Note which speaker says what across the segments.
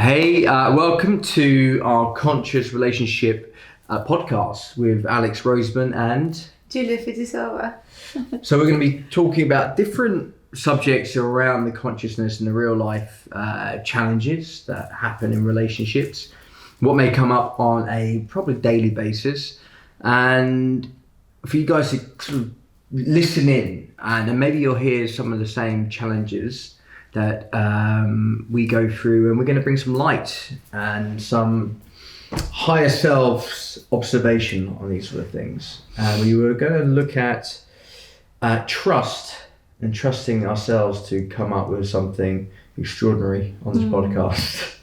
Speaker 1: Hey, welcome to our Conscious Relationship podcast with Alex Roseman and
Speaker 2: Julia Fetisova.
Speaker 1: So we're going to be talking about different subjects around the consciousness and the real life challenges that happen in relationships, what may come up on a probably daily basis, and for you guys to sort of listen in, and then maybe you'll hear some of the same challenges that we go through, and we're going to bring some light and some higher selves observation on these sort of things. We were going to look at trust and trusting ourselves to come up with something extraordinary on this podcast.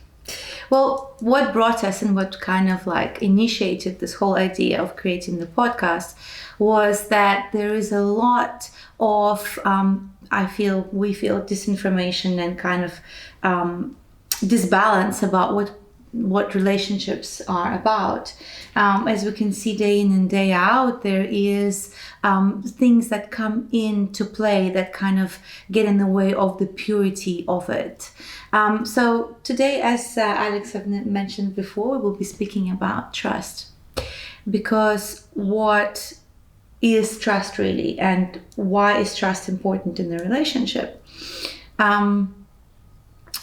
Speaker 2: Well, what brought us and what kind of like initiated this whole idea of creating the podcast was that there is a lot of we feel disinformation and kind of disbalance about what relationships are about. As we can see day in and day out, there is things that come into play that kind of get in the way of the purity of it. So today, as Alex have mentioned before, we'll be speaking about trust, because what is trust really, and why is trust important in the relationship?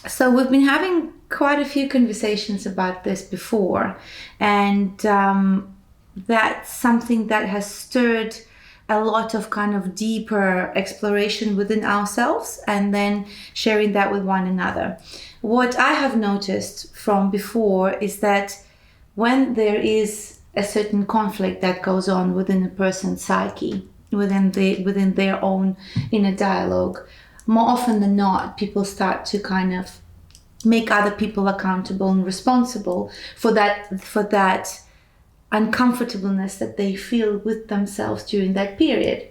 Speaker 2: So we've been having quite a few conversations about this before, and that's something that has stirred a lot of kind of deeper exploration within ourselves and then sharing that with one another. What I have noticed from before is that when there is a certain conflict that goes on within a person's psyche, within their own inner dialogue, more often than not, people start to kind of make other people accountable and responsible for that uncomfortableness that they feel with themselves during that period.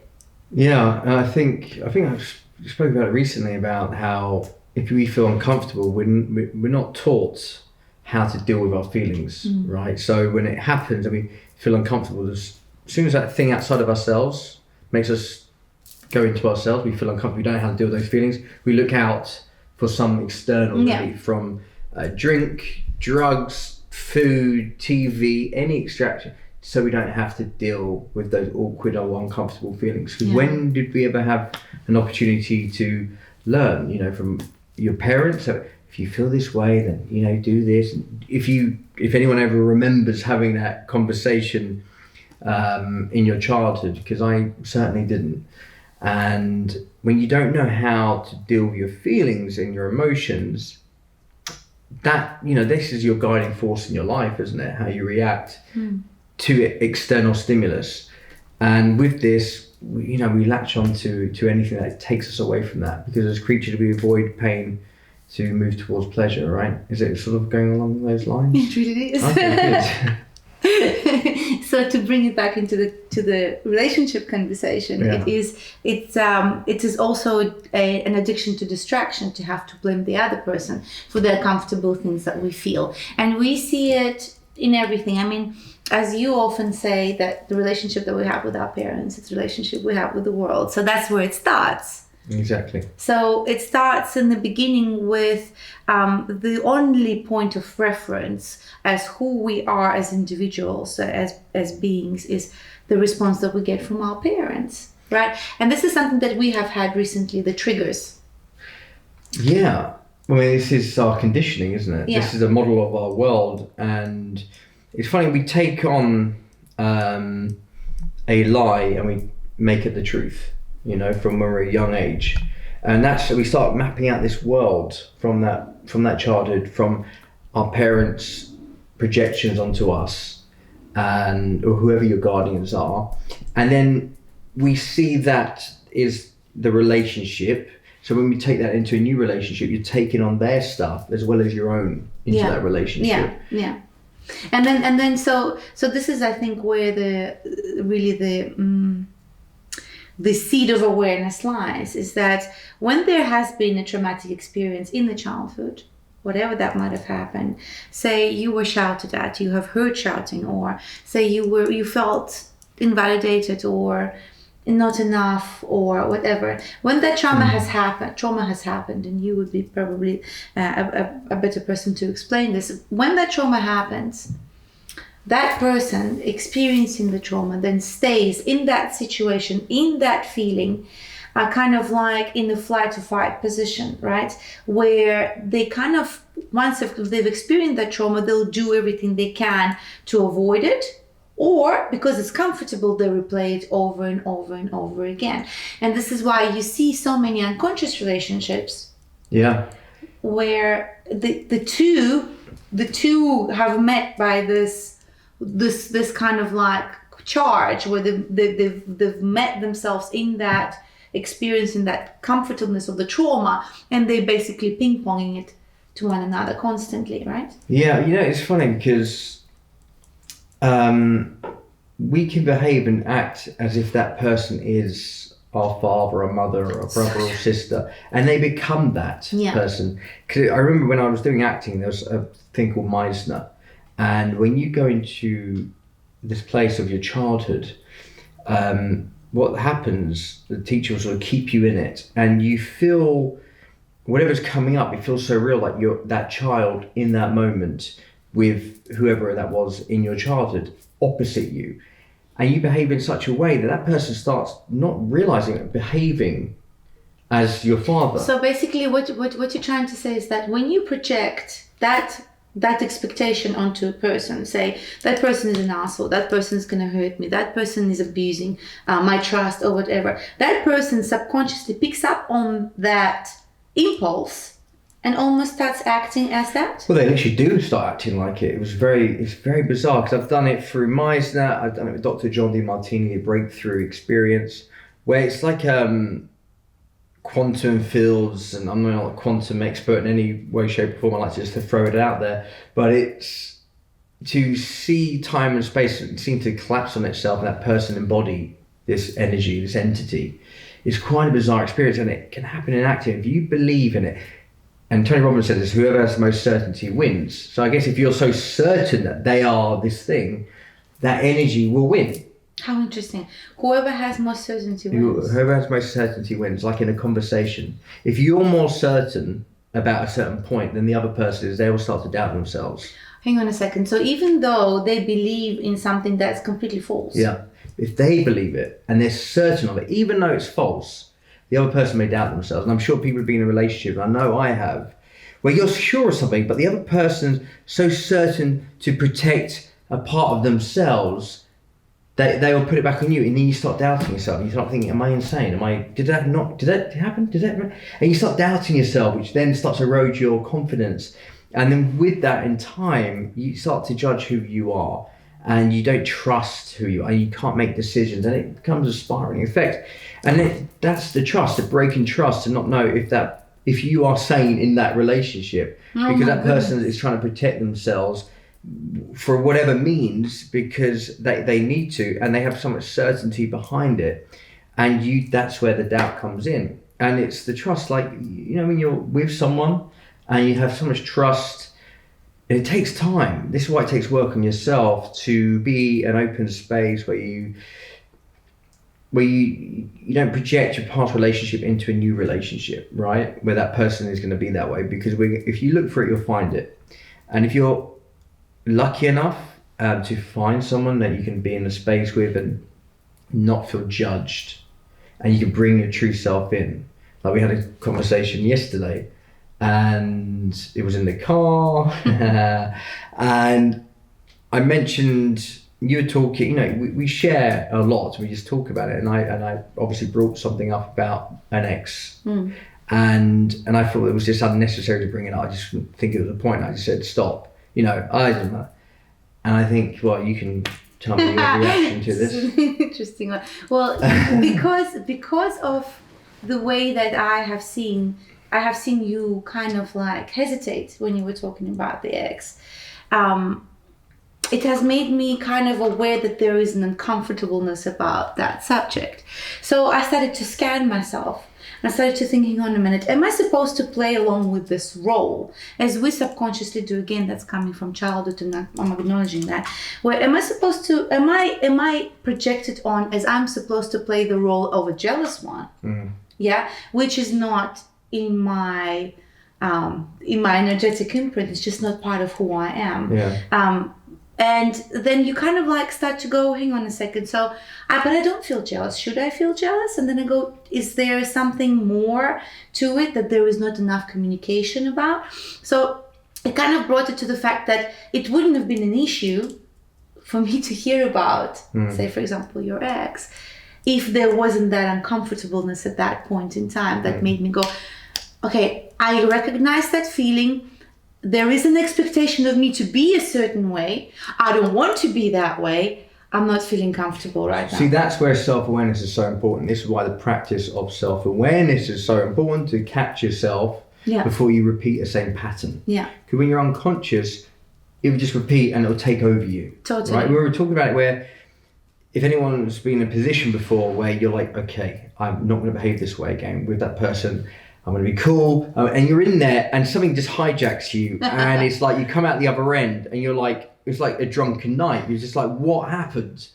Speaker 1: Yeah, and I think I've spoken about it recently, about how if we feel uncomfortable, we're not taught how to deal with our feelings, right? So when it happens and we feel uncomfortable, as soon as that thing outside of ourselves makes us go into ourselves, we feel uncomfortable, we don't know how to deal with those feelings, we look out for some external relief from drink, drugs, food, TV, any extraction, so we don't have to deal with those awkward or uncomfortable feelings. Because when did we ever have an opportunity to learn, from your parents? So if you feel this way, then, do this. If anyone ever remembers having that conversation in your childhood, because I certainly didn't. And when you don't know how to deal with your feelings and your emotions, that, this is your guiding force in your life, isn't it? How you react to external stimulus. And with this, we latch on to anything that takes us away from that, because as creatures, we avoid pain to move towards pleasure, right? Is it sort of going along those lines?
Speaker 2: It really is.
Speaker 1: Okay, good.
Speaker 2: So to bring it back into the relationship conversation, it is also an addiction to distraction, to have to blame the other person for the uncomfortable things that we feel, and we see it in everything. I mean, as you often say, that the relationship that we have with our parents, it's the relationship we have with the world. So that's where it starts.
Speaker 1: Exactly.
Speaker 2: So it starts in the beginning with the only point of reference as who we are as individuals, as beings, is the response that we get from our parents, right? And this is something that we have had recently, the triggers.
Speaker 1: Yeah. I mean, this is our conditioning, isn't it?
Speaker 2: Yeah.
Speaker 1: This is a model of our world. And it's funny, we take on a lie and we make it the truth, from when we're a young age. And we start mapping out this world from that childhood, from our parents' projections onto us, or whoever your guardians are. And then we see that is the relationship. So when we take that into a new relationship, you're taking on their stuff as well as your own into that relationship.
Speaker 2: Yeah. And then so this is, I think, where the seed of awareness lies, is that when there has been a traumatic experience in the childhood, whatever that might have happened, say you were shouted at, you have heard shouting, or say you felt invalidated or not enough or whatever. When that trauma has happened, and you would be probably a better person to explain this. When that trauma happens, that person experiencing the trauma then stays in that situation, in that feeling, kind of like in the flight or fight position, right? Where they kind of, once they've experienced that trauma, they'll do everything they can to avoid it. Or because it's comfortable, they replay it over and over and over again. And this is why you see so many unconscious relationships.
Speaker 1: Yeah.
Speaker 2: Where the two have met by this kind of like charge, where they've met themselves in that experience, in that comfortableness of the trauma, and they're basically ping-ponging it to one another constantly, right?
Speaker 1: Yeah, it's funny because we can behave and act as if that person is our father or mother or brother or sister, and they become that person. Because I remember when I was doing acting, there was a thing called Meisner, and when you go into this place of your childhood, what happens, the teacher will sort of keep you in it, and you feel whatever's coming up, it feels so real, like you're that child in that moment with whoever that was in your childhood opposite you, and you behave in such a way that person starts not realizing it, behaving as your father.
Speaker 2: So basically what you're trying to say is that when you project that expectation onto a person, say that person is an asshole, that person is going to hurt me, that person is abusing my trust or whatever, that person subconsciously picks up on that impulse and almost starts acting as that?
Speaker 1: Well, they literally do start acting like it. It's very bizarre, because I've done it through Meisner, I've done it with Dr. John DeMartini, a breakthrough experience, where it's like quantum fields, and I'm not a quantum expert in any way, shape or form, I like to just to throw it out there, but it's to see time and space seem to collapse on itself, and that person embody this energy, this entity. It's quite a bizarre experience, and it can happen in acting if you believe in it. And Tony Robbins said this, whoever has the most certainty wins. So I guess if you're so certain that they are this thing, that energy will win.
Speaker 2: How interesting. Whoever has most certainty wins.
Speaker 1: Whoever has most certainty wins, like in a conversation. If you're more certain about a certain point than the other person is, they will start to doubt themselves.
Speaker 2: Hang on a second. So even though they believe in something that's completely false.
Speaker 1: Yeah. If they believe it and they're certain of it, even though it's false, the other person may doubt themselves. And I'm sure people have been in a relationship, and I know I have, where you're sure of something, but the other person's so certain to protect a part of themselves, they will put it back on you, and then you start doubting yourself. You start thinking, am I insane? Did that happen? And you start doubting yourself, which then starts to erode your confidence. And then with that, in time, you start to judge who you are, and you don't trust who you are, and you can't make decisions, and it becomes a spiraling effect. And that's the trust, the breaking trust, to not know if you are sane in that relationship, because that person is trying to protect themselves for whatever means, because they need to, and they have so much certainty behind it, and that's where the doubt comes in. And it's the trust, like, when you're with someone and you have so much trust, and it takes time. This is why it takes work on yourself to be an open space where you don't project your past relationship into a new relationship, right? Where that person is going to be that way, because if you look for it, you'll find it. And if you're lucky enough to find someone that you can be in a space with and not feel judged, and you can bring your true self in. Like, we had a conversation yesterday, and it was in the car, and I mentioned, you were talking, we share a lot, we just talk about it, and I obviously brought something up about an ex, and I thought it was just unnecessary to bring it up. I just didn't think it was a point. I just said, stop, I don't know. And I think, well, you can tell me your reaction to this.
Speaker 2: Interesting one. Well, because of the way that I have seen you kind of like hesitate when you were talking about the ex. It has made me kind of aware that there is an uncomfortableness about that subject. So I started to scan myself. I started to think, hang on a minute, am I supposed to play along with this role? As we subconsciously do, again, that's coming from childhood, and I'm acknowledging that. Where am I projected on as I'm supposed to play the role of a jealous one? Yeah, which is not in my energetic imprint. It's just not part of who I am. And then you kind of like start to go, hang on a second. So, but I don't feel jealous. Should I feel jealous? And then I go, is there something more to it that there is not enough communication about? So it kind of brought it to the fact that it wouldn't have been an issue for me to hear about, say, for example, your ex, if there wasn't that uncomfortableness at that point in time that made me go, okay, I recognize that feeling. There is an expectation of me to be a certain way. I don't want to be that way. I'm not feeling comfortable right now.
Speaker 1: See, that's where self-awareness is so important. This is why the practice of self-awareness is so important, to catch yourself before you repeat the same pattern.
Speaker 2: Yeah.
Speaker 1: Because when you're unconscious, it will just repeat and it'll take over you.
Speaker 2: Totally.
Speaker 1: Right? We were talking about it where if anyone's been in a position before where you're like, okay, I'm not going to behave this way again with that person. I'm going to be cool. And you're in there and something just hijacks you. And it's like you come out the other end and you're like, it's like a drunken night. You're just like, what happened?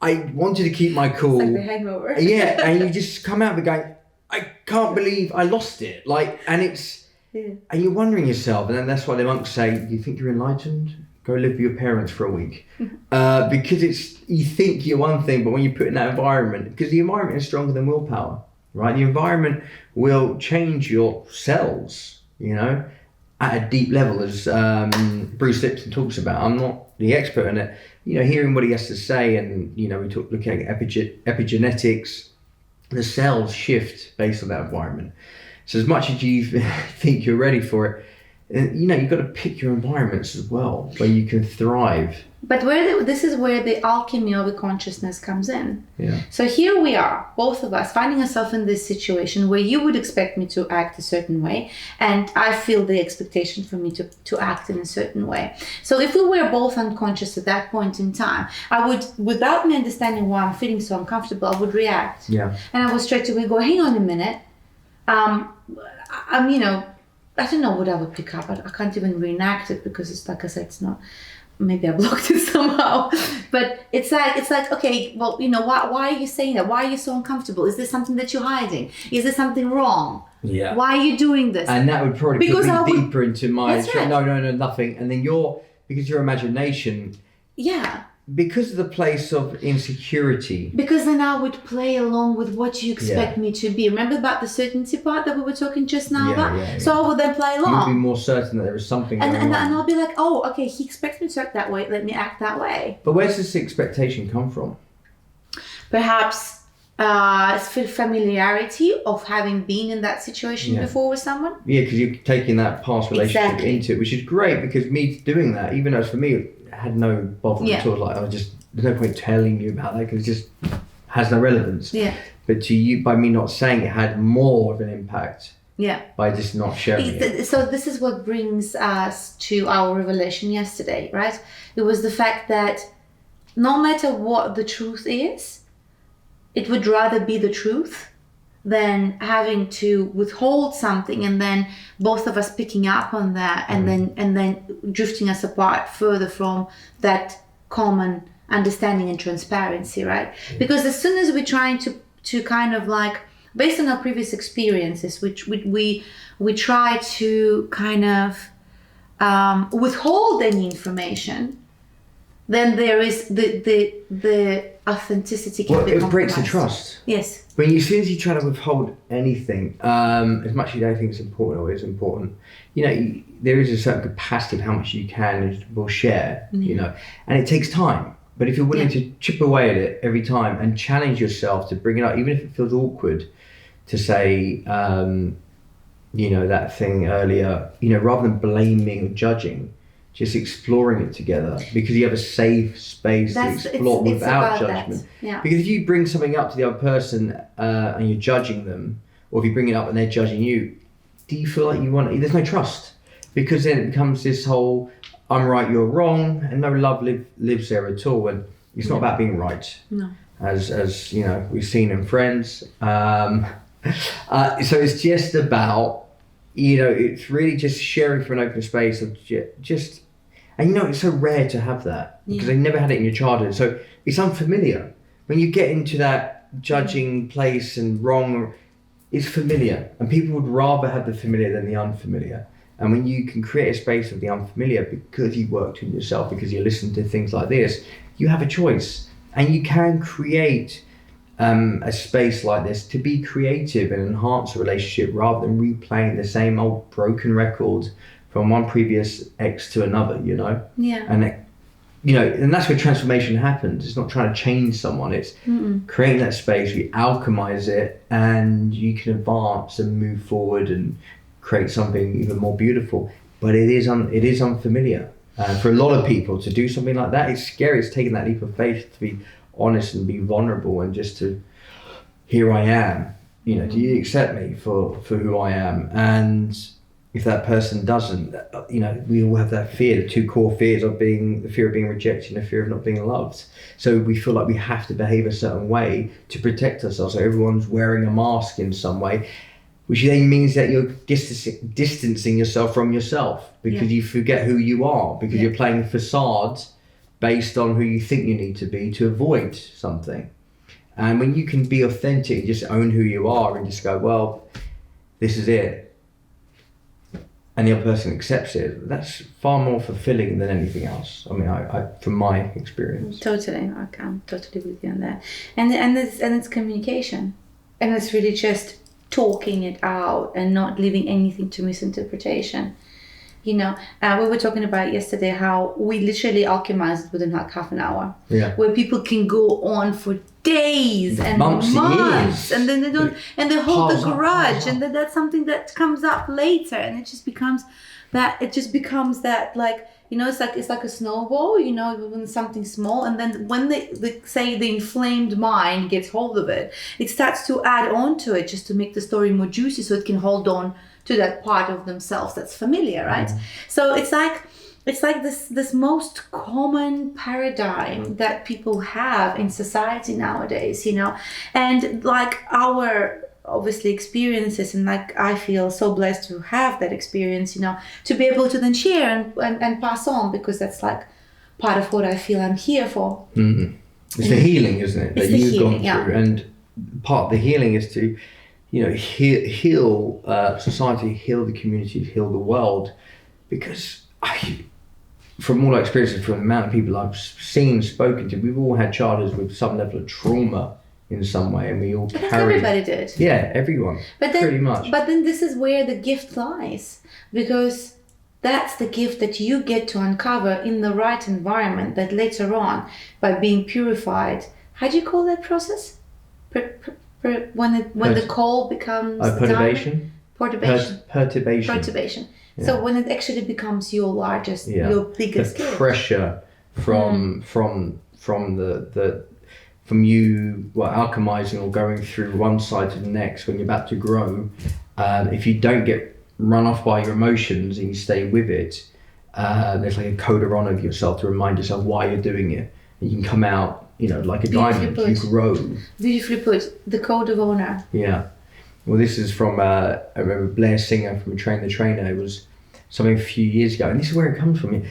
Speaker 1: I wanted to keep my cool.
Speaker 2: It's like the hangover.
Speaker 1: Yeah. And you just come out of it going, I can't believe I lost it. Like, and it's, and you're wondering yourself. And then that's why the monks say, you think you're enlightened? Go live with your parents for a week. Because you think you're one thing, but when you put in that environment, because the environment is stronger than willpower. Right, the environment will change your cells, at a deep level, as Bruce Lipton talks about. I'm not the expert in it, hearing what he has to say, and we looking at epigenetics. The cells shift based on that environment. So as much as you think you're ready for it, you've got to pick your environments as well where you can thrive.
Speaker 2: But this is where the alchemy of the consciousness comes in.
Speaker 1: Yeah.
Speaker 2: So here we are, both of us, finding ourselves in this situation where you would expect me to act a certain way, and I feel the expectation for me to act in a certain way. So if we were both unconscious at that point in time, I would, without me understanding why I'm feeling so uncomfortable, I would react.
Speaker 1: Yeah.
Speaker 2: And I would straight away go, hang on a minute. I don't know what I would pick up. I can't even reenact it because it's like I said, it's not. Maybe I blocked it somehow, but it's like okay, well, why are you saying that? Why are you so uncomfortable? Is there something that you're hiding? Is there something wrong?
Speaker 1: Yeah.
Speaker 2: Why are you doing this?
Speaker 1: And that would probably put me deeper into my.
Speaker 2: That's right.
Speaker 1: No, nothing. And then because your imagination.
Speaker 2: Yeah.
Speaker 1: Because of the place of insecurity.
Speaker 2: Because then I would play along with what you expect me to be. Remember about the certainty part that we were talking just now about? Yeah. So I would then play along.
Speaker 1: You'd be more certain that there is something going on.
Speaker 2: And I'll be like, oh, okay, he expects me to act that way. Let me act that way.
Speaker 1: But where's this expectation come from?
Speaker 2: Perhaps it's familiarity of having been in that situation before with someone.
Speaker 1: Yeah, because you're taking that past relationship into it, which is great because me doing that, even though for me, had no bother at all. Like there's no point telling you about that because it just has no relevance.
Speaker 2: Yeah.
Speaker 1: But to you, by me not saying it, had more of an impact.
Speaker 2: Yeah.
Speaker 1: By just not sharing it.
Speaker 2: So this is what brings us to our revelation yesterday, right? It was the fact that no matter what the truth is, it would rather be the truth than having to withhold something and then both of us picking up on that and then drifting us apart further from that common understanding and transparency, right? Because as soon as we're trying to kind of like, based on our previous experiences, which we try to kind of withhold any information, then there is the authenticity can be compromised.
Speaker 1: It breaks the trust.
Speaker 2: Yes.
Speaker 1: When as soon as you try to withhold anything, as much as you don't think it's important or is important, there is a certain capacity of how much you can and will share, and it takes time. But if you're willing to chip away at it every time and challenge yourself to bring it up, even if it feels awkward, to say, that thing earlier, rather than blaming or judging, just exploring it together because you have a safe space to explore without judgment.
Speaker 2: Yeah.
Speaker 1: Because if you bring something up to the other person and you're judging them, or if you bring it up and they're judging you, do you feel like there's no trust? Because then it becomes this whole, I'm right, you're wrong, and no love lives there at all. And it's not about being right.
Speaker 2: No.
Speaker 1: As we've seen in Friends, So it's just about, it's really just sharing from an open space of just, and it's so rare to have that because they never had it in your childhood. So it's unfamiliar. When you get into that judging place and wrong, it's familiar, and people would rather have the familiar than the unfamiliar. And when you can create a space of the unfamiliar because you worked on yourself, because you listen to things like this, you have a choice, and you can create a space like this to be creative and enhance a relationship rather than replaying the same old broken record from one previous ex to another,
Speaker 2: Yeah.
Speaker 1: And that's where transformation happens. It's not trying to change someone. It's creating that space, you alchemize it, and you can advance and move forward and create something even more beautiful. But it is unfamiliar. For a lot of people to do something like that, it's scary. It's taking that leap of faith to be honest and be vulnerable and just to, here I am. Do you accept me for who I am? And if that person doesn't, we all have that fear, the two core fears of the fear of being rejected and the fear of not being loved. So we feel like we have to behave a certain way to protect ourselves. So everyone's wearing a mask in some way, which then means that you're distancing yourself from yourself because you forget who you are, because you're playing facades based on who you think you need to be to avoid something. And when you can be authentic and just own who you are and just go, well, this is it, and the other person accepts it, that's far more fulfilling than anything else. I mean, I from my experience.
Speaker 2: Totally, I can totally with you on that. And it's communication, and it's really just talking it out and not leaving anything to misinterpretation. We were talking about yesterday how we literally alchemized it within like half an hour.
Speaker 1: Yeah.
Speaker 2: Where people can go on for days and
Speaker 1: months
Speaker 2: and then they don't, and they hold the grudge, and then that's something that comes up later, and it just becomes that like, it's like a snowball, when something small, and then when they say the inflamed mind gets hold of it, it starts to add on to it just to make the story more juicy so it can hold on to that part of themselves that's familiar, right? So it's like this most common paradigm that people have in society nowadays, and like our obviously experiences, and like I feel so blessed to have that experience, to be able to then share and pass on, because that's like part of what I feel I'm here for.
Speaker 1: It's the healing, isn't it, that you've gone through, and part of the healing is to heal society, heal the community, heal the world, because from all our experiences, from the amount of people I've seen, spoken to, we've all had childhoods with some level of trauma in some way, and we all carry.
Speaker 2: Everybody did.
Speaker 1: Yeah, everyone. Pretty much.
Speaker 2: But then this is where the gift lies, because that's the gift that you get to uncover in the right environment, that later on, by being purified. How do you call that process? When the coal becomes
Speaker 1: perturbation.
Speaker 2: Perturbation. Yeah. So when it actually becomes your largest, your biggest
Speaker 1: the pressure from you alchemizing or going through one side to the next when you're about to grow, if you don't get run off by your emotions and you stay with it, there's like a code of honor of yourself to remind yourself why you're doing it, and you can come out like a diamond. You grow.
Speaker 2: Beautifully put. The code of honor.
Speaker 1: Yeah. Well, this is from I remember Blair Singer from Train the Trainer. It was something a few years ago, and this is where it comes from.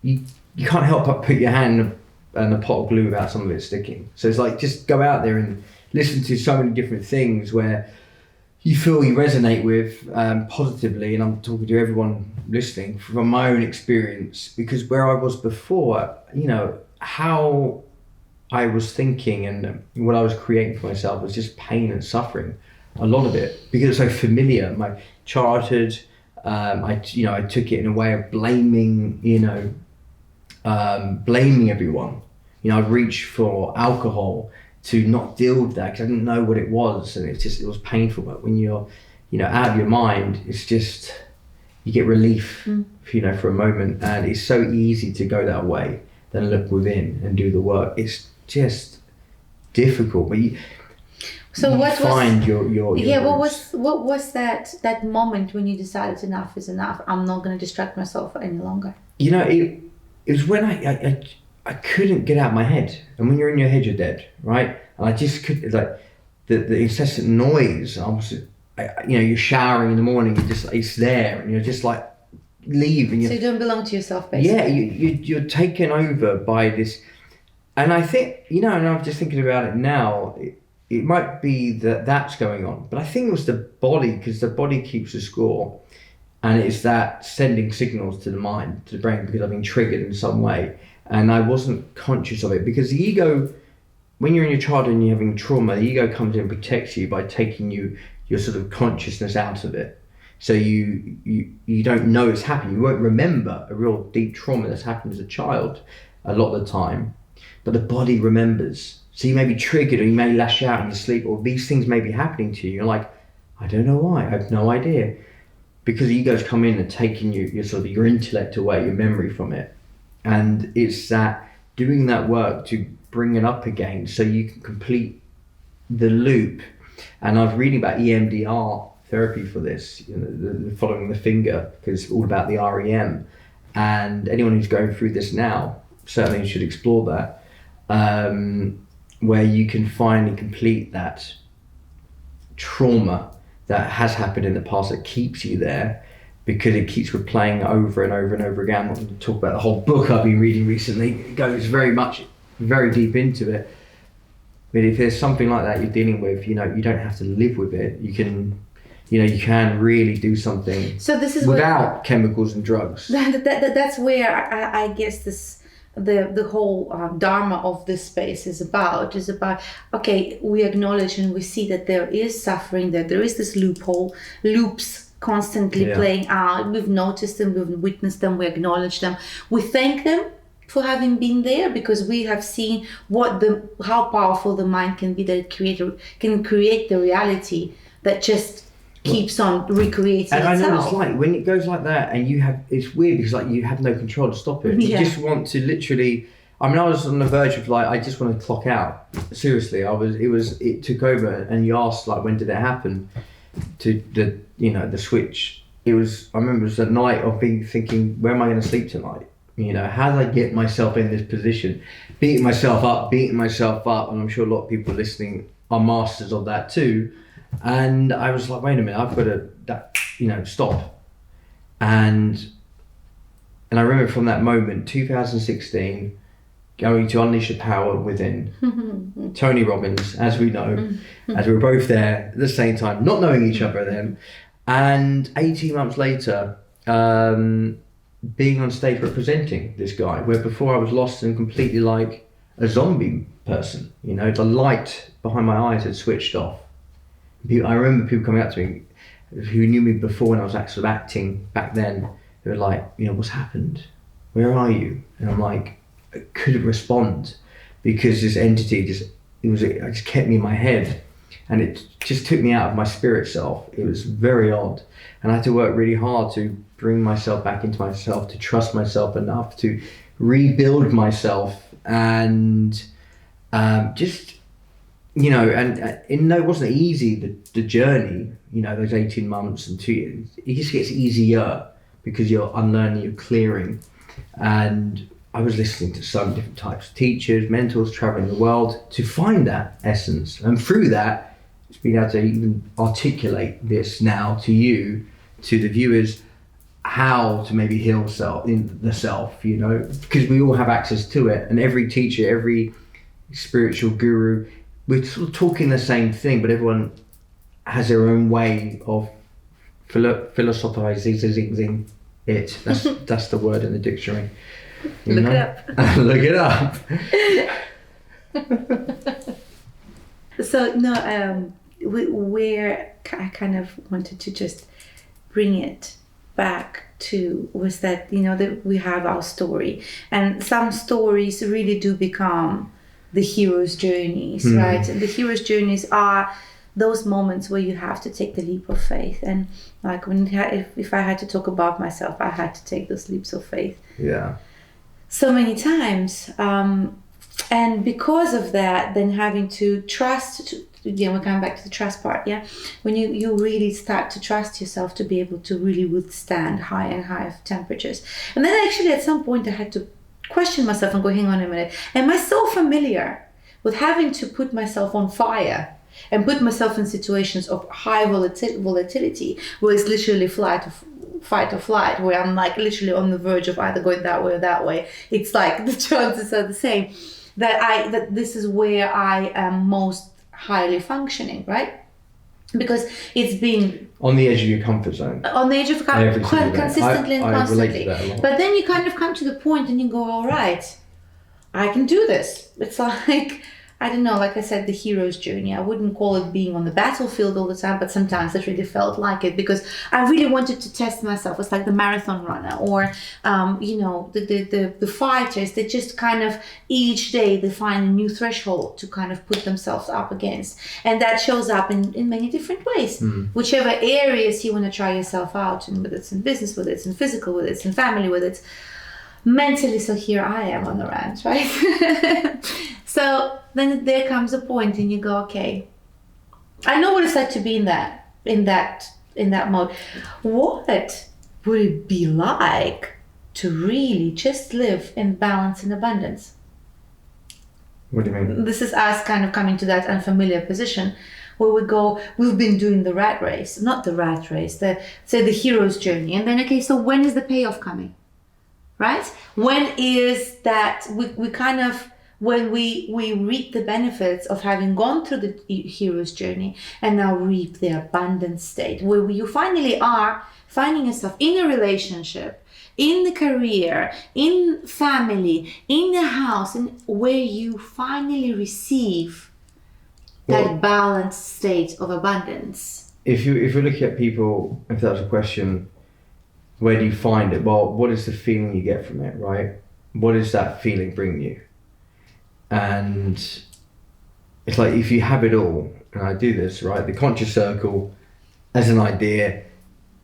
Speaker 1: You can't help but put your hand in a pot of glue without some of it sticking. So it's like, just go out there and listen to so many different things where you feel you resonate with positively. And I'm talking to everyone listening from my own experience, because where I was before, how I was thinking and what I was creating for myself was just pain and suffering, a lot of it, because it's so familiar. My childhood, I took it in a way of blaming everyone. I'd reach for alcohol to not deal with that because I didn't know what it was, and it was painful. But when you're out of your mind, it's just, you get relief for a moment, and it's so easy to go that way than look within and do the work. It's just difficult, but
Speaker 2: what was that moment when you decided enough is enough? I'm not going to distract myself any longer.
Speaker 1: It was when I couldn't get out of my head, and when you're in your head, you're dead, right? And I just couldn't. Like, the incessant noise. You're showering in the morning, it's there, and you're just like, leave. And
Speaker 2: so you don't belong to yourself, basically.
Speaker 1: Yeah, you're taken over by this. And I think, and I'm just thinking about it now, it might be that that's going on, but I think it was the body, because the body keeps a score, and it's that sending signals to the mind, to the brain, because I've been triggered in some way, and I wasn't conscious of it, because the ego, when you're in your childhood and you're having trauma, the ego comes in and protects you by taking your sort of consciousness out of it. So you don't know it's happening. You won't remember a real deep trauma that's happened as a child a lot of the time, but the body remembers. So you may be triggered, or you may lash out in your sleep, or these things may be happening to you. You're like, I don't know why, I have no idea. Because the ego's come in and taken your intellect away, your memory from it. And it's that doing that work to bring it up again so you can complete the loop. And I was reading about EMDR therapy for this, the following the finger, because it's all about the REM. And anyone who's going through this now certainly should explore that, where you can finally complete that trauma that has happened in the past that keeps you there, because it keeps replaying over and over and over again. I'm not going to talk about the whole book I've been reading recently. It goes very deep into it. But if there's something like that you're dealing with, you don't have to live with it. You can really do something without chemicals and drugs.
Speaker 2: That's where I guess the whole dharma of this space is about, okay, we acknowledge and we see that there is suffering, that there is this loops constantly playing out. We've noticed them, we've witnessed them, we acknowledge them, we thank them for having been there, because we have seen how powerful the mind can be, that it can create the reality that just keeps on recreating itself.
Speaker 1: And I know it's like when it goes like that, and it's weird because like you have no control to stop it. You just want to literally. I was on the verge of I just want to clock out. Seriously, it took over, and you asked when did it happen? To the switch. I remember it was a night of being thinking, where am I going to sleep tonight? How did I get myself in this position? Beating myself up, and I'm sure a lot of people listening are masters of that too. And I was like, wait a minute, I've got to stop. And I remember from that moment, 2016, going to unleash the power within. Tony Robbins, as we know, as we were both there at the same time, not knowing each other then. And 18 months later, being on stage representing this guy, where before I was lost and completely like a zombie person. The light behind my eyes had switched off. I remember people coming up to me who knew me before when I was actually acting back then. They were like, what's happened? Where are you? And I'm like, I couldn't respond, because this entity just kept me in my head, and it just took me out of my spirit self. It was very odd, and I had to work really hard to bring myself back into myself, to trust myself enough to rebuild myself, and just. And it wasn't easy, the journey, those 18 months and 2 years. It just gets easier because you're unlearning, you're clearing. And I was listening to so many different types of teachers, mentors, traveling the world to find that essence. And through that, it's been able to even articulate this now to you, to the viewers, how to maybe heal the self, because we all have access to it. And every teacher, every spiritual guru, we're sort of talking the same thing, but everyone has their own way of philosophizing it. That's the word in the dictionary.
Speaker 2: Look it up.
Speaker 1: Look it up.
Speaker 2: So where I kind of wanted to just bring it back to was that that we have our story, and some stories really do become the hero's journeys, right? And the hero's journeys are those moments where you have to take the leap of faith. And like if I had to talk about myself, I had to take those leaps of faith.
Speaker 1: Yeah.
Speaker 2: So many times. And because of that, then having to trust, we're coming back to the trust part, yeah? When you really start to trust yourself to be able to really withstand higher and higher temperatures. And then actually at some point I had to question myself and go, hang on a minute, am I so familiar with having to put myself on fire and put myself in situations of high volatility, where it's literally fight or flight, where I'm like literally on the verge of either going that way or that way. It's like the chances are the same. That this is where I am most highly functioning, right? Because it's been
Speaker 1: on the edge of your comfort zone.
Speaker 2: On the edge of consistently and constantly.
Speaker 1: I relate to that a lot.
Speaker 2: But then you kind of come to the point and you go, all right, I can do this. It's like, I don't know, like I said, the hero's journey. I wouldn't call it being on the battlefield all the time, but sometimes it really felt like it, because I really wanted to test myself. It's like the marathon runner, or the fighters that just kind of each day they find a new threshold to kind of put themselves up against. And that shows up in many different ways. Whichever areas you want to try yourself out in, whether it's in business, whether it's in physical, whether it's in family, whether it's mentally. So here I am on the rant, right? So then there comes a point and you go, okay, I know what it's like to be in that mode. What would it be like to really just live in balance and abundance?
Speaker 1: What do you mean?
Speaker 2: This is us kind of coming to that unfamiliar position where we go, we've been doing the rat race, not the rat race, the hero's journey. And then, okay, so when is the payoff coming? Right? When is that we kind of, when we reap the benefits of having gone through the hero's journey and now reap the abundant state, where you finally are finding yourself in a relationship, in the career, in family, in the house, and where you finally receive that balanced state of abundance.
Speaker 1: If you're looking at people, if that's a question, where do you find it? Well, what is the feeling you get from it, right? What does that feeling bring you? And it's like, if you have it all, and I do this, right? The conscious circle as an idea,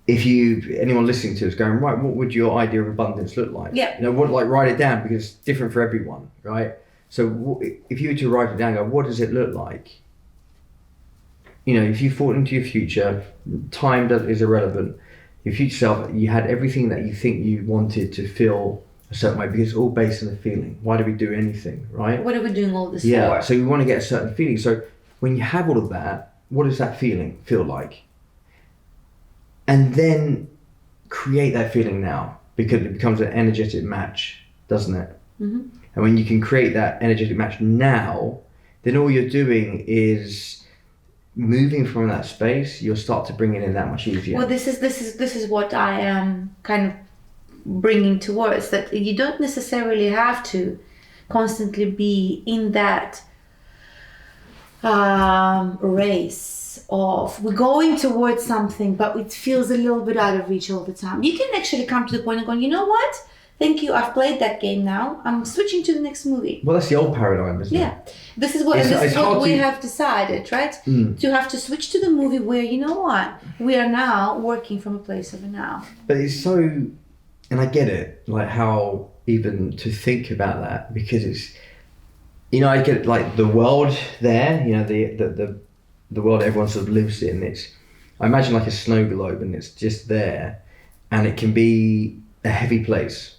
Speaker 1: anyone listening to us going, right, what would your idea of abundance look like?
Speaker 2: Yeah.
Speaker 1: Write it down, because it's different for everyone, right? So if you were to write it down, go, what does it look like? If you thought into your future, time is irrelevant. Your future self, you had everything that you think you wanted to feel a certain way, because it's all based on a feeling. Why do we do anything, right?
Speaker 2: What are we doing all this for?
Speaker 1: Yeah, so we want to get a certain feeling. So when you have all of that, what does that feeling feel like? And then create that feeling now, because it becomes an energetic match, doesn't it?
Speaker 2: Mm-hmm.
Speaker 1: And when you can create that energetic match now, then all you're doing is moving from that space. You'll start to bring it in that much easier.
Speaker 2: Well, this is what I am kind of bringing towards, that you don't necessarily have to constantly be in that race of we're going towards something, but it feels a little bit out of reach all the time. You can actually come to the point and go, you know what? Thank you, I've played that game now. I'm switching to the next movie.
Speaker 1: Well, that's the old paradigm, isn't it?
Speaker 2: Yeah. This is what we have decided, right? To have to switch to the movie where, you know what? We are now working from a place of a now.
Speaker 1: But it's so, and I get it, like how even to think about that, because it's, I get like the world there, the world everyone sort of lives in. I imagine like a snow globe, and it's just there, and it can be a heavy place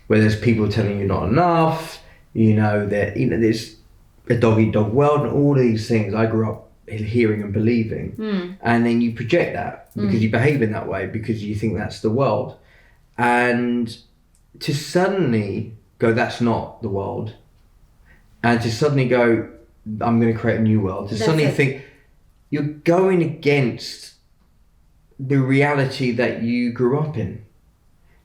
Speaker 1: where there's people telling you not enough, there's a dog-eat-dog world and all these things I grew up hearing and believing. And then you project that because you behave in that way, because you think that's the world. And to suddenly go, that's not the world. And to suddenly go, I'm going to create a new world. To suddenly think, you're going against the reality that you grew up in.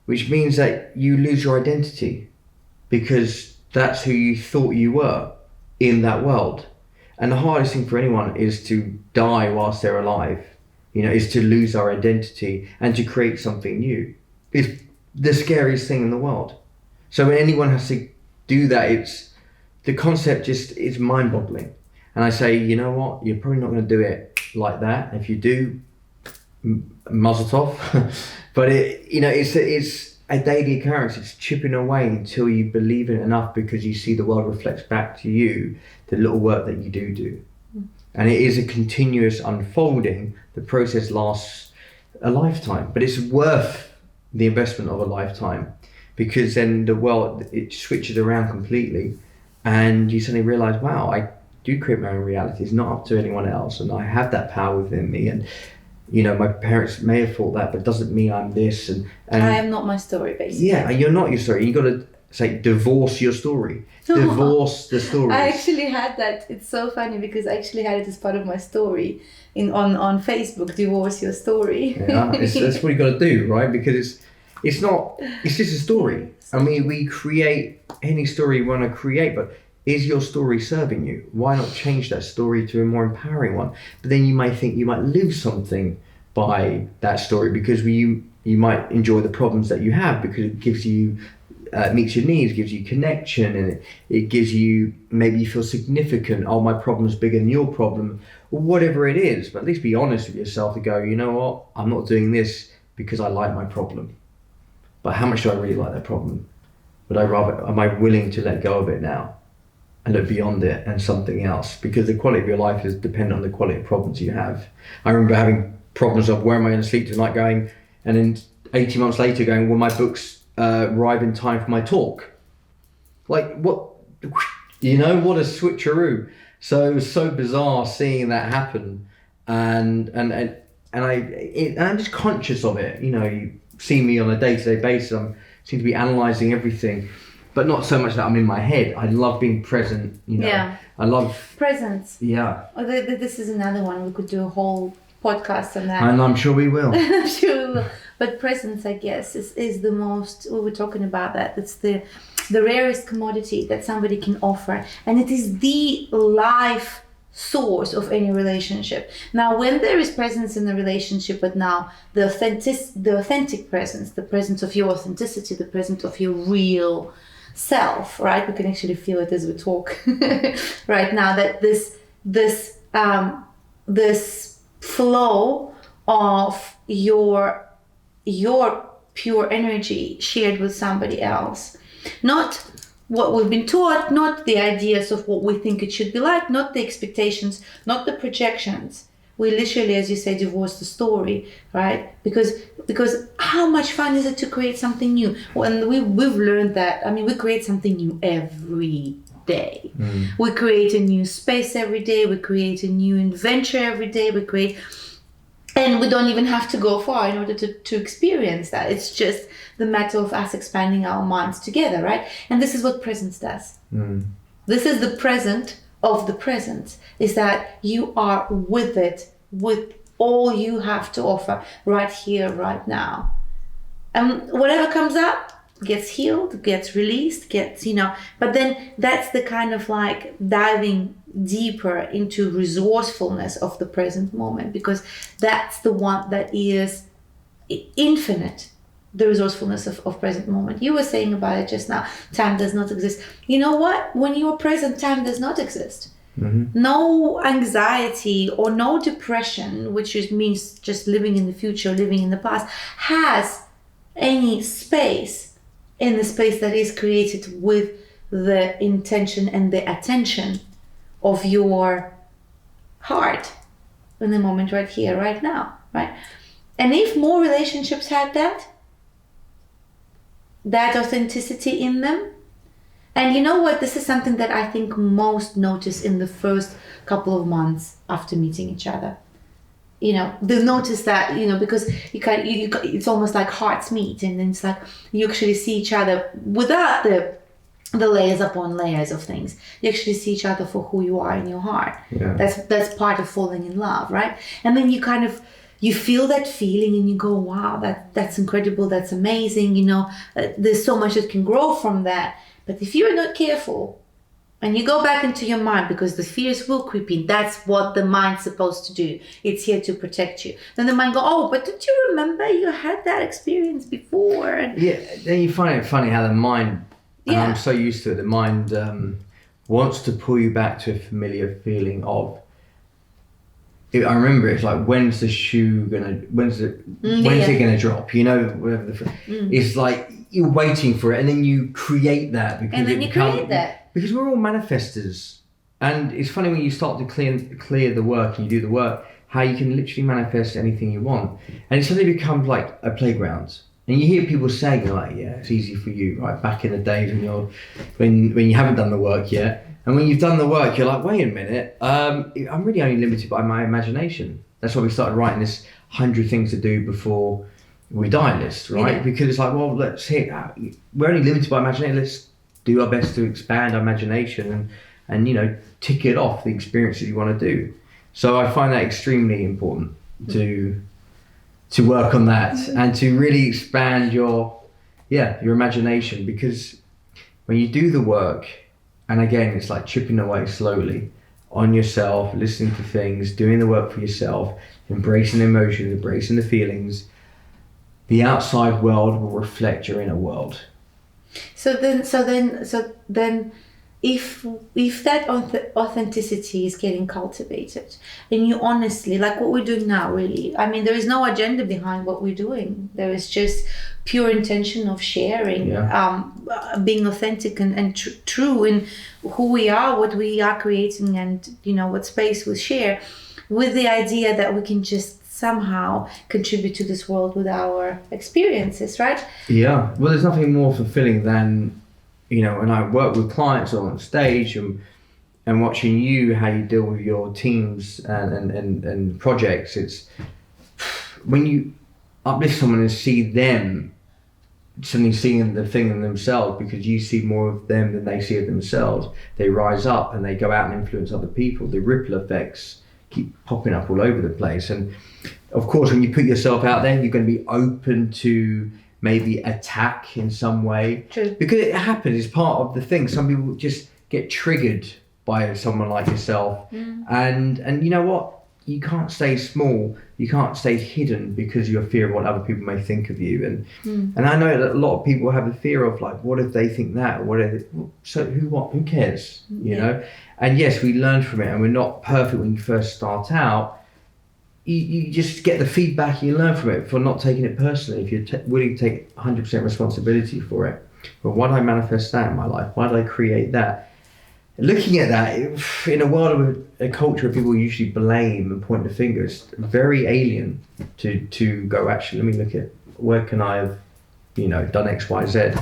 Speaker 1: Which means that you lose your identity, because that's who you thought you were in that world. And the hardest thing for anyone is to die whilst they're alive, is to lose our identity and to create something new. It's the scariest thing in the world. So when anyone has to do that, the concept is mind-boggling. And I say, you know what, you're probably not going to do it like that. If you do, muzzle tov. But it's a daily occurrence. It's chipping away until you believe in it enough, because you see the world reflects back to you the little work that you do. And it is a continuous unfolding. The process lasts a lifetime, but it's worth the investment of a lifetime, because then the world, it switches around completely, and you suddenly realize, wow, do create my own reality. It's not up to anyone else, and I have that power within me. And my parents may have thought that, but it doesn't mean I'm this. And
Speaker 2: I am not my story, basically.
Speaker 1: Yeah, you're not your story. You got to say divorce your story. Divorce the story.
Speaker 2: I actually had that. It's so funny because I actually had it as part of my story on Facebook. Divorce your story.
Speaker 1: Yeah, that's what you got to do, right? Because it's just a story. I mean, we create any story you want to create, but is your story serving you? Why not change that story to a more empowering one? But then you might think you might lose something by that story, because you might enjoy the problems that you have, because it gives you meets your needs, gives you connection, and it gives you, maybe you feel significant. Oh, my problem's bigger than your problem, or whatever it is. But at least be honest with yourself to go, you know what, I'm not doing this because I like my problem. But how much do I really like that problem? Am I willing to let go of it now and look beyond it and something else? Because the quality of your life is dependent on the quality of problems you have. I remember having problems of where am I going to sleep tonight, going, and then 18 months later going, will my books arrive in time for my talk? Like, what, what a switcheroo. So it was so bizarre seeing that happen, and I'm just conscious of it. You see me on a day-to-day basis, I seem to be analysing everything, but not so much that I'm in my head. I love being present,
Speaker 2: Yeah.
Speaker 1: I love
Speaker 2: presence.
Speaker 1: Yeah.
Speaker 2: This is another one. We could do a whole podcast on that.
Speaker 1: And I'm sure we will.
Speaker 2: I'm sure we will. But presence, I guess, is the most, we were talking about that. It's the rarest commodity that somebody can offer. And it is the life source of any relationship. Now, when there is presence in the relationship, but now the authentic presence, the presence of your authenticity, the presence of your real self, right? We can actually feel it as we talk right now, that this flow of your pure energy shared with somebody else, not what we've been taught, not the ideas of what we think it should be like, not the expectations, not the projections. We literally, as you say, divorce the story, right? Because how much fun is it to create something new? When we've learned that, I mean, we create something new every day. We create a new space every day. We create a new adventure every day. And we don't even have to go far in order to experience that. It's just the matter of us expanding our minds together, right? And this is what presence does. This is the present of the present, is that you are with it, with all you have to offer right here, right now. And whatever comes up gets healed, gets released, but then that's the kind of like diving deeper into resourcefulness of the present moment, because that's the one that is infinite, the resourcefulness of present moment. You were saying about it just now, time does not exist. You know what? When you're present, time does not exist. No anxiety or no depression, which means just living in the future, living in the past, has any space in the space that is created with the intention and the attention of your heart in the moment, right here, right now, right? And if more relationships had that authenticity in them, and you know what, this is something that I think most notice in the first couple of months after meeting each other. They'll notice that, because it's almost like hearts meet, and then it's like you actually see each other without the layers upon layers of things. You actually see each other for who you are in your heart.
Speaker 1: Yeah.
Speaker 2: That's part of falling in love, right? And then you feel that feeling and you go, wow, that's incredible, that's amazing, there's so much that can grow from that. But if you're not careful and you go back into your mind, because the fears will creep in, that's what the mind's supposed to do. It's here to protect you. Then the mind go, oh, but did you remember you had that experience before?
Speaker 1: Yeah, then you find it funny how the mind, and I'm so used to it, the mind wants to pull you back to a familiar feeling of, I remember it's like, when's it gonna drop? Whatever it's like you're waiting for it, and then you create that because we're all manifestors. And it's funny when you start to clear the work and you do the work, how you can literally manifest anything you want, and it suddenly becomes like a playground. And you hear people saying like, yeah, it's easy for you, right? Back in the days when you haven't done the work yet, And when you've done the work, you're like, wait a minute, I'm really only limited by my imagination. That's why we started writing this 100 things to do before we die list, right?
Speaker 2: Yeah.
Speaker 1: Because it's like, well, we're only limited by imagination. Let's do our best to expand our imagination and tick it off the experiences you want to do. So I find that extremely important to work on that and to really expand your imagination, because when you do the work, and again, it's like chipping away slowly on yourself, listening to things, doing the work for yourself, embracing the emotions, embracing the feelings, the outside world will reflect your inner world.
Speaker 2: So then, if that authenticity is getting cultivated, and you honestly, like what we're doing now, really, I mean, there is no agenda behind what we're doing. There is just pure intention of sharing, being authentic and true in who we are, what we are creating, and what space we share, with the idea that we can just somehow contribute to this world with our experiences, right?
Speaker 1: Yeah, well, there's nothing more fulfilling than, when I work with clients on stage and watching you, how you deal with your teams and projects. It's when you uplift someone and see them suddenly seeing the thing in themselves, because you see more of them than they see of themselves. They rise up and they go out and influence other people. The ripple effects keep popping up all over the place. And of course, when you put yourself out there, you're going to be open to maybe attack in some way.
Speaker 2: True.
Speaker 1: Because it happens, it's part of the thing. Some people just get triggered by someone like yourself. And you know what? You can't stay small. You can't stay hidden because you have fear of what other people may think of you. And I know that a lot of people have a fear of, like, what if they think that? So who cares? You know? And yes, we learn from it, and we're not perfect when you first start out. You just get the feedback, you learn from it, for not taking it personally. If you're willing to take 100% responsibility for it. But why did I manifest that in my life? Why did I create that? Looking at that, in a world of a culture of people usually blame and point the finger, it's very alien to go, actually, let me look at where can I have, done X, Y, Z.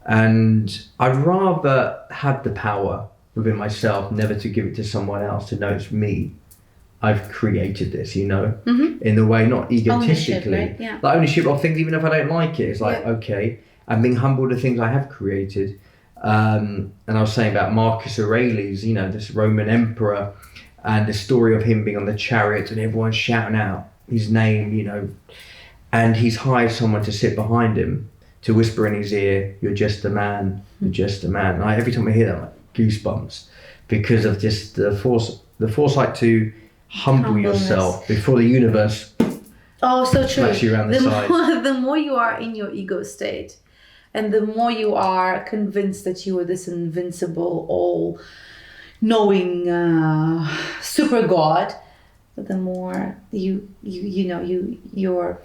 Speaker 1: And I'd rather have the power within myself, never to give it to someone else, to know it's me. I've created this, in the way, not egotistically.
Speaker 2: Ownership, right? Yeah.
Speaker 1: Like ownership of things, even if I don't like it. It's like, okay, I'm being humble to things I have created. And I was saying about Marcus Aurelius, this Roman emperor, and the story of him being on the chariot and everyone shouting out his name, and he's hired someone to sit behind him to whisper in his ear, "You're just a man, you're just a man." And every time I hear that, I'm like, goosebumps, because of just the foresight to humble yourself before the universe.
Speaker 2: Oh, so true.
Speaker 1: Smacks you around the side.
Speaker 2: The more you are in your ego state, and the more you are convinced that you are this invincible, all-knowing super god, the more your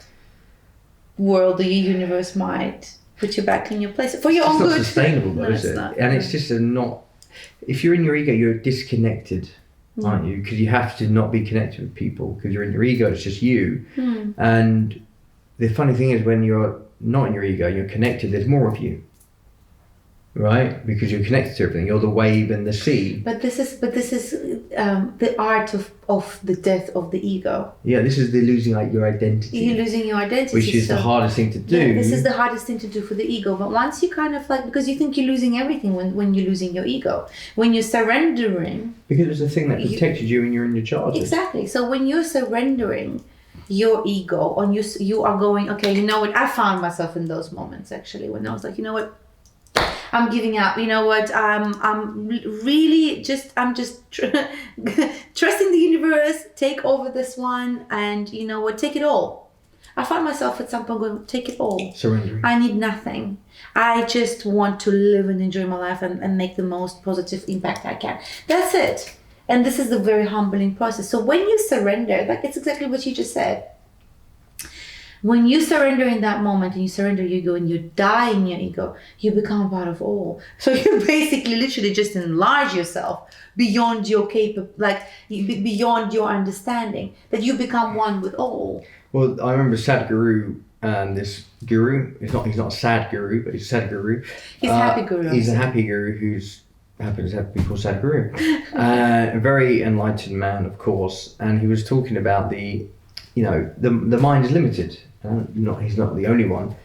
Speaker 2: world, the universe might put you back in your place for your own good.
Speaker 1: It's not sustainable, though, is it? And it's just not. If you're in your ego, you're disconnected, aren't you? Because you have to not be connected with people, because you're in your ego. It's just you. And the funny thing is, when you're not in your ego, you're connected, there's more of you, right? Because you're connected to everything. You're the wave and the sea.
Speaker 2: But this is the art of the death of the ego.
Speaker 1: Yeah, this is the losing your identity.
Speaker 2: You're losing your identity,
Speaker 1: which is the hardest thing to do.
Speaker 2: Yeah, this is the hardest thing to do for the ego. But once you kind of because you think you're losing everything when you're losing your ego, when you're surrendering.
Speaker 1: Because it's the thing that protected you when you're in your childhood.
Speaker 2: Exactly. So when you're surrendering your ego, and you are going, okay, you know what? I found myself in those moments, actually, when I was like, you know what? I'm giving up. You know what? I'm really I'm just trusting the universe. Take over this one, and you know what? Take it all. I found myself at some point going, take it all.
Speaker 1: Surrendering.
Speaker 2: I need nothing. I just want to live and enjoy my life and make the most positive impact I can. That's it. And this is the very humbling process. So when you surrender, it's exactly what you just said. When you surrender in that moment, and you surrender your ego and you die in your ego, you become part of all. So you basically literally just enlarge yourself beyond your beyond your understanding, that you become one with all.
Speaker 1: Well, I remember Sadhguru, this guru, he's not a sad guru, but he's a Sadhguru.
Speaker 2: He's a happy guru.
Speaker 1: He's a happy guru who's happens to be called Sadhguru, a very enlightened man, of course, and he was talking about the mind is limited. He's not the only one,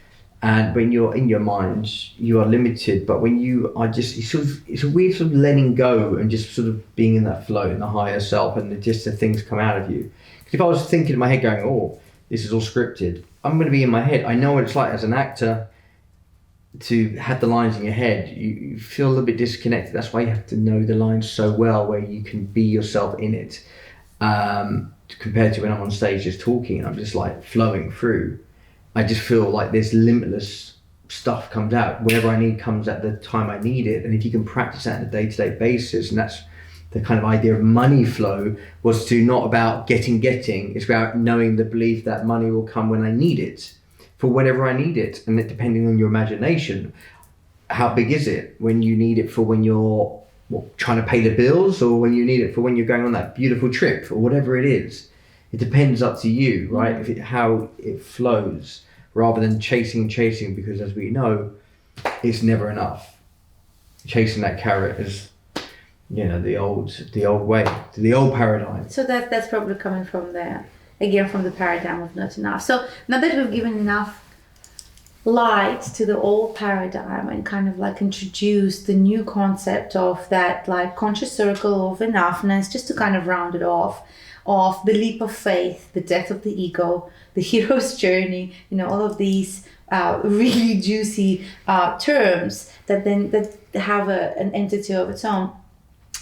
Speaker 1: and when you're in your mind, you are limited. But when you are it's a weird sort of letting go and just sort of being in that flow, in the higher self, and just the things come out of you. Because if I was thinking in my head, going, "Oh, this is all scripted," I'm going to be in my head. I know what it's like as an actor to have the lines in your head. You feel a little bit disconnected. That's why you have to know the lines so well, where you can be yourself in it. Compared to when I'm on stage just talking and I'm just like flowing through, I just feel like this limitless stuff comes out. Whatever I need comes at the time I need it. And if you can practice that on a day-to-day basis, and that's the kind of idea of money flow, was to not about getting, it's about knowing the belief that money will come when I need it, for whenever I need it. And it, depending on your imagination, how big is it? When you need it for when you're trying to pay the bills, or when you need it for when you're going on that beautiful trip, or whatever it is. It depends, up to you, right? How it flows, rather than chasing, because as we know, it's never enough. Chasing that carrot is, the old way, the old paradigm.
Speaker 2: So that's probably coming from the paradigm of not enough. So now that we've given enough light to the old paradigm and kind of like introduced the new concept of that like conscious circle of enoughness, just to kind of round it off, of the leap of faith, the death of the ego, the hero's journey, all of these really juicy terms that have an entity of its own.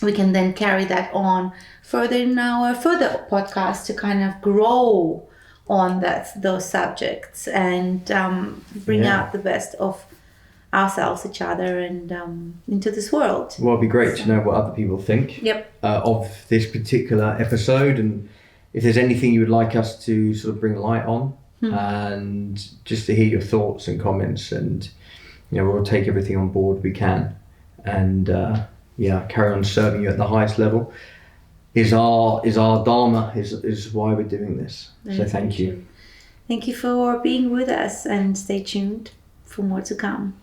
Speaker 2: We can then carry that on further in our further podcast to kind of grow on those subjects and bring out the best of ourselves, each other, and into this world.
Speaker 1: Well, it'd be great to know what other people think of this particular episode, and if there's anything you would like us to sort of bring light on, and just to hear your thoughts and comments, and we'll take everything on board we can, and carry on serving you at the highest level. Is our dharma, is why we're doing this. So thank you.
Speaker 2: Thank you for being with us, and stay tuned for more to come.